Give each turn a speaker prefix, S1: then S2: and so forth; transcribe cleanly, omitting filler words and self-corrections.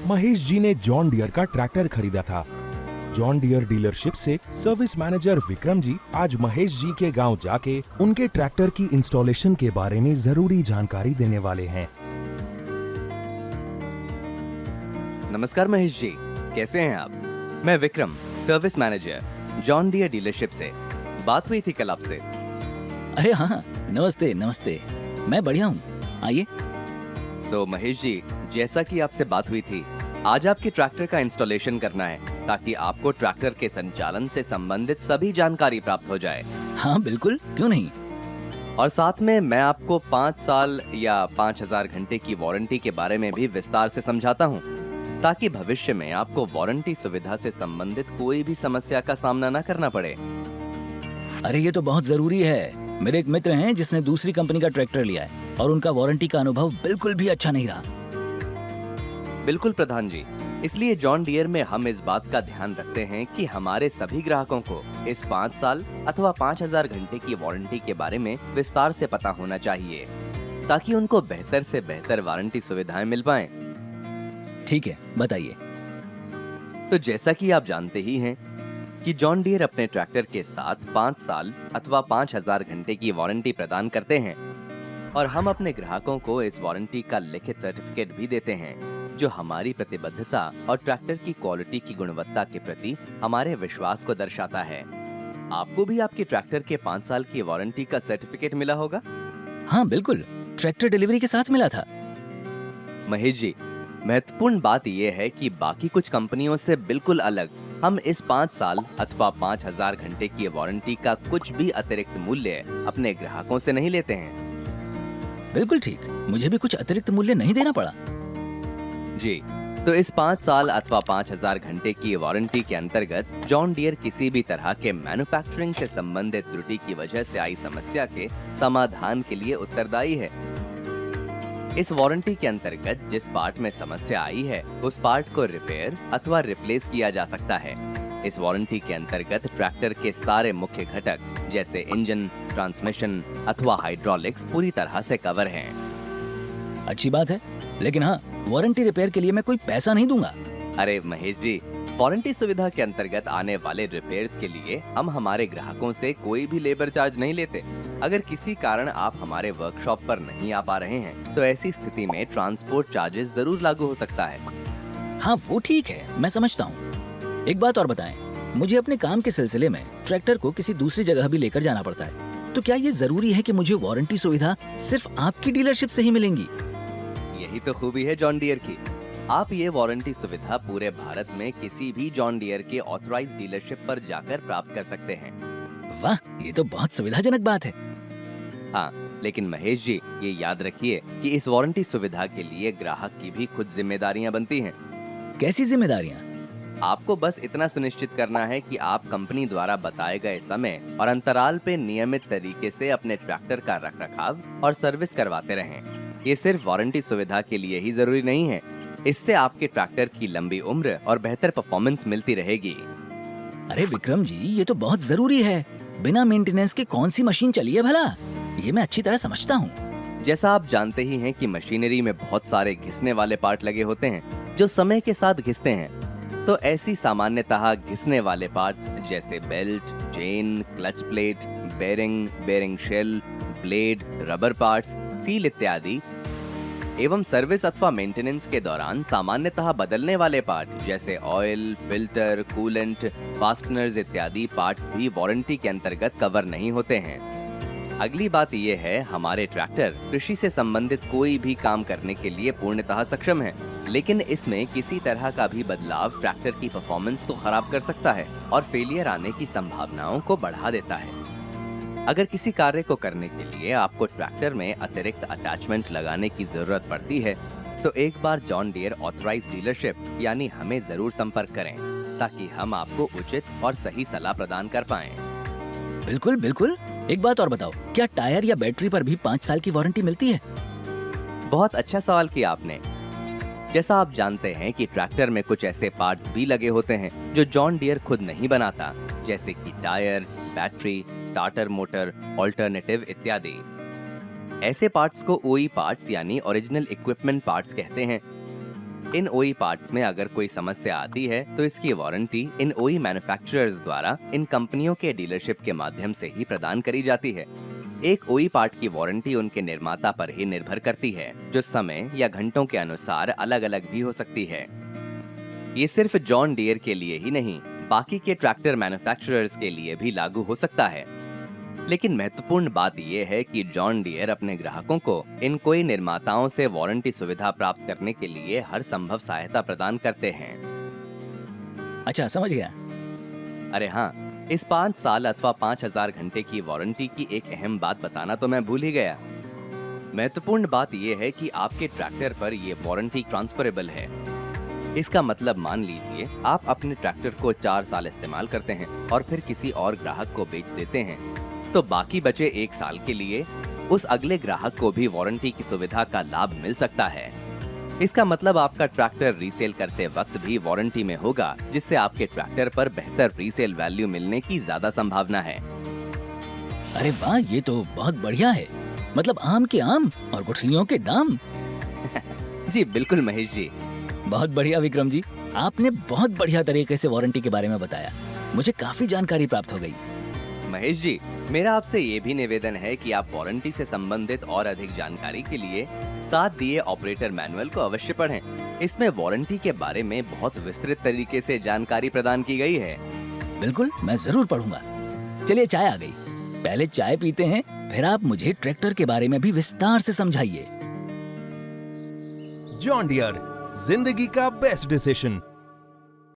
S1: महेश जी ने John Deere का tractor खरीदा था। जॉन डियर डीलरशिप से सर्विस मैनेजर विक्रम जी आज महेश जी के गांव जाके उनके ट्रैक्टर की इंस्टॉलेशन के बारे में जरूरी जानकारी देने वाले हैं।
S2: नमस्कार महेश जी, कैसे हैं आप? मैं Vikram, service manager, John Deere dealership से। बात हुई थी कल आपसे।
S3: अरे हाँ, नमस्ते नमस्ते। मैं बढ़िया हूँ, आइए।
S2: तो महेश जी, जैसा कि आपसे बात हुई थी, आज आपके ट्रैक्टर का इंस्टॉलेशन करना है ताकि आपको ट्रैक्टर के संचालन से संबंधित सभी जानकारी प्राप्त हो जाए।
S3: हाँ बिल्कुल, क्यों नहीं।
S2: और साथ में मैं आपको 5 साल या 5000 घंटे की वारंटी के बारे में भी विस्तार से समझाता हूँ, ताकि भविष्य में आपको वारंटी सुविधा से संबंधित कोई भी समस्या का सामना न करना पड़े।
S3: अरे ये तो बहुत जरूरी है। मेरे एक मित्र हैं जिसने दूसरी कंपनी का ट्रैक्टर लिया है और उनका वारंटी का अनुभव बिल्कुल भी अच्छा नहीं रहा।
S2: बिल्कुल प्रधान जी, इसलिए जॉन डियर में हम इस बात का ध्यान रखते हैं कि हमारे सभी ग्राहकों को इस 5 साल अथवा 5000 घंटे की वारंटी के बारे में विस्तार से पता होना चाहिए, ताकि उनको बेहतर से बेहतर वारंटी सुविधाएं मिल पाएं।
S3: ठीक है, बताइए।
S2: तो जैसा कि आप जानते ही हैं कि जॉन डियर अपने ट्रैक्टर के साथ 5 साल अथवा 5000 घंटे की वारंटी प्रदान करते हैं और हम अपने ग्राहकों को इस वारंटी का लिखित सर्टिफिकेट भी देते हैं, जो हमारी प्रतिबद्धता और ट्रैक्टर की क्वालिटी की गुणवत्ता के प्रति हमारे विश्वास को दर्शाता है। आपको भी आपके ट्रैक्टर के 5 साल की वारंटी का सर्टिफिकेट मिला होगा?
S3: हाँ बिल्कुल, ट्रैक्टर डिलीवरी के साथ मिला था।
S2: महेश जी, महत्वपूर्ण बात यह है कि बाकी कुछ कंपनियों से बिल्कुल अलग हम इस 5 साल अथवा 5000 घंटे की वारंटी का कुछ भी अतिरिक्त मूल्य अपने ग्राहकों से नहीं लेते हैं।
S3: बिल्कुल ठीक, मुझे भी कुछ अतिरिक्त मूल्य नहीं देना पड़ा।
S2: जी, तो इस 5 साल अथवा 5000 घंटे की वारंटी के अंतर्गत जॉन डियर किसी भी तरह के मैन्युफैक्चरिंग से संबंधित त्रुटि की वजह से आई समस्या के समाधान के लिए उत्तरदायी है। इस वारंटी के अंतर्गत जिस पार्ट में समस्या आई है, उस पार्ट को रिपेयर अथवा रिप्लेस किया जा सकता है। इस वारंटी के अंतर्गत ट्रैक्टर के सारे मुख्य घटक जैसे इंजन, ट्रांसमिशन अथवा हाइड्रोलिक्स पूरी तरह से कवर हैं।
S3: अच्छी बात है, लेकिन हाँ, वारंटी रिपेयर के लिए मैं कोई पैसा नहीं दूंगा।
S2: अरे महेश जी, वारंटी सुविधा के अंतर्गत आने वाले रिपेयर्स के लिए हम हमारे ग्राहकों से कोई भी लेबर चार्ज नहीं लेते। अगर किसी कारण आप हमारे वर्कशॉप पर नहीं आ पा रहे हैं, तो ऐसी स्थिति में ट्रांसपोर्ट चार्जेस जरूर लागू हो सकता है।
S3: हाँ वो ठीक है, मैं समझता हूँ। एक बात और बताएं, मुझे अपने काम के सिलसिले में ट्रैक्टर को किसी दूसरी जगह भी लेकर जाना पड़ता है, तो क्या ये जरूरी है कि मुझे वारंटी सुविधा सिर्फ आपकी डीलरशिप से ही मिलेंगी?
S2: यही तो खूबी है जॉन डियर की। आप ये वारंटी सुविधा पूरे भारत में किसी भी जॉन डियर के ऑथराइज्ड डीलरशिप पर जाकर प्राप्त कर सकते हैं।
S3: वाह, ये तो बहुत सुविधाजनक बात है।
S2: हाँ, लेकिन महेश जी, ये याद रखिए कि इस वारंटी सुविधा के लिए ग्राहक की भी खुद जिम्मेदारियां बनती हैं।
S3: कैसी जिम्मेदारियां?
S2: आपको बस इतना सुनिश्चित करना है कि आप कंपनी द्वारा बताए गए समय और अंतराल पे नियमित तरीके से अपने ट्रैक्टर का रखरखाव और सर्विस करवाते रहें। ये सिर्फ वारंटी सुविधा के लिए ही जरूरी नहीं है, इससे आपके ट्रैक्टर की लंबी उम्र और बेहतर परफॉर्मेंस मिलती रहेगी।
S3: अरे विक्रम जी, ये तो बहुत जरूरी है। बिना मेंटेनेंस के कौन सी मशीन चली है भला? ये मैं अच्छी तरह समझता हूँ।
S2: जैसा आप जानते ही हैं कि मशीनरी में बहुत सारे घिसने वाले पार्ट लगे होते हैं, जो समय के साथ घिसते हैं। तो ऐसी सामान्यतः घिसने वाले पार्ट्स जैसे belt, chain, clutch plate, bearing shell, blade, rubber parts, seal इत्यादि एवं सर्विस अथवा मेंटेनेंस के दौरान सामान्यतः बदलने वाले पार्ट जैसे ऑयल, फिल्टर, कूलेंट, फास्टनर्स इत्यादि पार्ट्स भी वारंटी के अंतर्गत कवर नहीं होते हैं। अगली बात यह है, हमारे ट्रैक्टर कृषि से संबंधित कोई भी काम करने के लिए पूर्णतः सक्षम है, लेकिन इसमें किसी तरह का भी बदलाव ट्रैक्टर की परफॉर्मेंस को खराब कर सकता है और फेलियर आने की संभावनाओं को बढ़ा देता है। अगर किसी कार्य को करने के लिए आपको ट्रैक्टर में अतिरिक्त अटैचमेंट लगाने की जरूरत पड़ती है, तो एक बार जॉन डियर ऑथराइज्ड डीलरशिप यानी हमें जरूर संपर्क करें, ताकि हम आपको उचित और सही सलाह प्रदान कर पाएं।
S3: बिल्कुल बिल्कुल। एक बात और बताओ, क्या टायर या बैटरी पर भी 5 साल की वारंटी मिलती है?
S2: बहुत अच्छा सवाल किया आपने। जैसा आप जानते हैं कि ट्रैक्टर में कुछ ऐसे पार्ट्स भी लगे होते हैं जो जॉन डियर खुद नहीं बनाता, जैसे कि tyre, battery, starter motor, alternative इत्यादि। ऐसे पार्ट्स को ओई पार्ट्स यानी ओरिजिनल इक्विपमेंट पार्ट्स कहते हैं। इन ओई पार्ट्स में अगर कोई समस्या आती है तो इसकी वारंटी इन ओई मैन्युफैक्चरर्स द्वारा इन कंपनियों के डीलरशिप के माध्यम से ही प्रदान करी जाती है। एक ओई पार्ट की वारंटी उनके निर्माता पर ही निर्भर करती है, जो समय या घंटों के अनुसार अलग अलग भी हो सकती है। ये सिर्फ जॉन डियर के लिए ही नहीं, बाकी के ट्रैक्टर मैन्युफैक्चरर्स के लिए भी लागू हो सकता है। लेकिन महत्वपूर्ण बात यह है कि जॉन डियर अपने ग्राहकों को इन कोई निर्माताओं से वारंटी सुविधा प्राप्त करने के लिए हर संभव सहायता प्रदान करते हैं।
S3: अच्छा, समझ गया।
S2: अरे हाँ, इस 5 साल अथवा 5000 घंटे की वारंटी की एक अहम बात बताना तो मैं भूल ही गया। महत्वपूर्ण बात यह है कि आपके ट्रैक्टर पर यह वारंटी ट्रांसफरेबल है। इसका मतलब मान लीजिए आप अपने ट्रैक्टर को 4 साल इस्तेमाल करते हैं और फिर किसी और ग्राहक को बेच देते हैं, तो बाकी बचे 1 साल के लिए उस अगले ग्राहक को भी वारंटी की सुविधा का लाभ मिल सकता है। इसका मतलब आपका ट्रैक्टर रीसेल करते वक्त भी वारंटी में होगा, जिससे आपके ट्रैक्टर पर बेहतर रीसेल वैल्यू मिलने की ज्यादा संभावना है।
S3: अरे वाह, ये तो बहुत बढ़िया है। मतलब आम के आम और गुठलियों के दाम।
S2: जी बिल्कुल महेश जी।
S3: बहुत बढ़िया विक्रम जी, आपने बहुत बढ़िया तरीके से वारंटी के बारे में बताया। मुझे काफी जानकारी प्राप्त हो गई।
S2: महेश जी, मेरा आपसे ये भी निवेदन है कि आप वारंटी से संबंधित और अधिक जानकारी के लिए साथ दिए ऑपरेटर मैनुअल को अवश्य पढ़ें। इसमें वारंटी के बारे में बहुत विस्तृत तरीके से जानकारी प्रदान की गई है।
S3: बिल्कुल, मैं जरूर पढ़ूंगा। चलिए, चाय आ गई। पहले चाय पीते हैं, फिर आप मुझे ट्रैक्टर के बारे में भी विस्तार से समझाइए।
S1: जॉन डियर, जिंदगी का बेस्ट डिसीजन।